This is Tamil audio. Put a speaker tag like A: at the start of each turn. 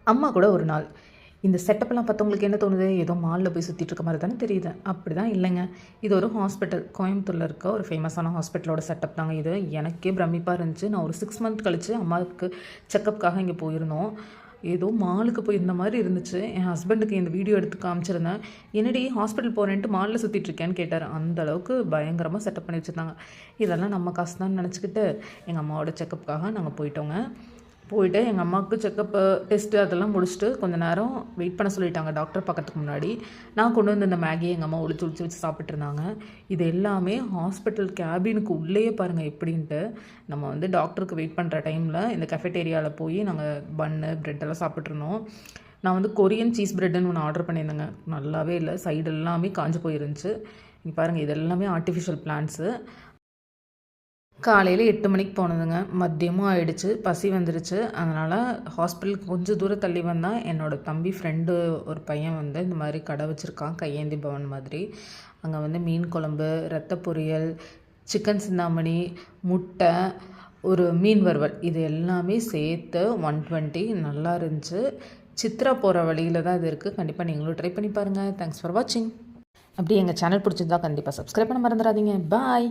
A: அம்மா கூட ஒரு நாள் இந்த செட்டப்லாம் பார்த்தவங்களுக்கு என்ன தோணுது, ஏதோ மாலில் போய் சுற்றிட்டு இருக்க மாதிரி தானே தெரியுது. அப்படி தான் இல்லைங்க. இது ஒரு ஹாஸ்பிட்டல், கோயம்புத்தூரில் இருக்க ஒரு ஃபேமஸான ஹாஸ்பிட்டலோட செட்டப் தாங்க இது. எனக்கே பிரமிப்பாக இருந்துச்சு. நான் ஒரு 6 மந்த் கழித்து அம்மாவுக்கு செக்கப்புக்காக இங்கே போயிருந்தோம். ஏதோ மாலுக்கு போயிருந்த மாதிரி இருந்துச்சு. என் ஹஸ்பண்டுக்கு இந்த வீடியோ எடுத்து காமிச்சிருந்தேன். என்னடி ஹாஸ்பிட்டல் போகிறேன்ட்டு மாலில் சுற்றிட்டுருக்கேன்னு கேட்டார். அந்தளவுக்கு பயங்கரமாக செட்டப் பண்ணி வச்சுருந்தாங்க. இதெல்லாம் நம்ம காசு தான் நினச்சிக்கிட்டு எங்கள் அம்மாவோட செக்கப்புக்காக நாங்கள் போயிட்டோங்க. போயிட்டு எங்கள் அம்மாவுக்கு செக்கப்பு டெஸ்ட்டு அதெல்லாம் முடிச்சுட்டு கொஞ்சம் நேரம் வெயிட் பண்ண சொல்லிட்டாங்க டாக்டர் பார்க்கறதுக்கு முன்னாடி. நான் கொண்டு வந்து இந்த மேகியை எங்கள் அம்மா ஒளிச்சு ஒளிச்சு வச்சு சாப்பிட்ருந்தாங்க. இது எல்லாமே ஹாஸ்பிட்டல் கேபினுக்கு உள்ளேயே பாருங்கள் எப்படின்ட்டு. நம்ம வந்து டாக்டருக்கு வெயிட் பண்ணுற டைமில் இந்த கஃபெட்டேரியாவில் போய் நாங்கள் பன்னு ப்ரெட்டெல்லாம் சாப்பிட்ருந்தோம். நான் வந்து கொரியன் சீஸ் ப்ரெட்டுன்னு ஒன்று ஆர்டர் பண்ணியிருந்தேங்க. நல்லாவே இல்லை, சைடு எல்லாமே காஞ்சு போயிருந்துச்சு. இங்கே பாருங்கள், இது எல்லாமே ஆர்டிஃபிஷியல் பிளான்ட்ஸு. காலையில் 8 மணிக்கு போனதுங்க. மதியமும் ஆகிடுச்சு, பசி வந்துடுச்சு. அதனால் ஹாஸ்பிட்டலுக்கு கொஞ்சம் தூரம் தள்ளி வந்தால் என்னோடய தம்பி ஃப்ரெண்டு ஒரு பையன் வந்து இந்த மாதிரி கடை வச்சுருக்கான், கையேந்தி பவன் மாதிரி. அங்கே வந்து மீன் குழம்பு, ரத்த பொரியல், சிக்கன் சிந்தாமணி, முட்டை, ஒரு மீன் வறுவல், இது எல்லாமே சேர்த்து 120 நல்லா இருந்துச்சு. சித்ரா போகிற வழியில் தான் இது இருக்குது. கண்டிப்பாக நீங்களும் ட்ரை பண்ணி பாருங்கள். தேங்க்ஸ் ஃபார் வாட்சிங். அப்படி எங்கள் சேனல் பிடிச்சிருந்தா கண்டிப்பாக சப்ஸ்கிரைப் பண்ண மறந்துடாதீங்க. பாய்.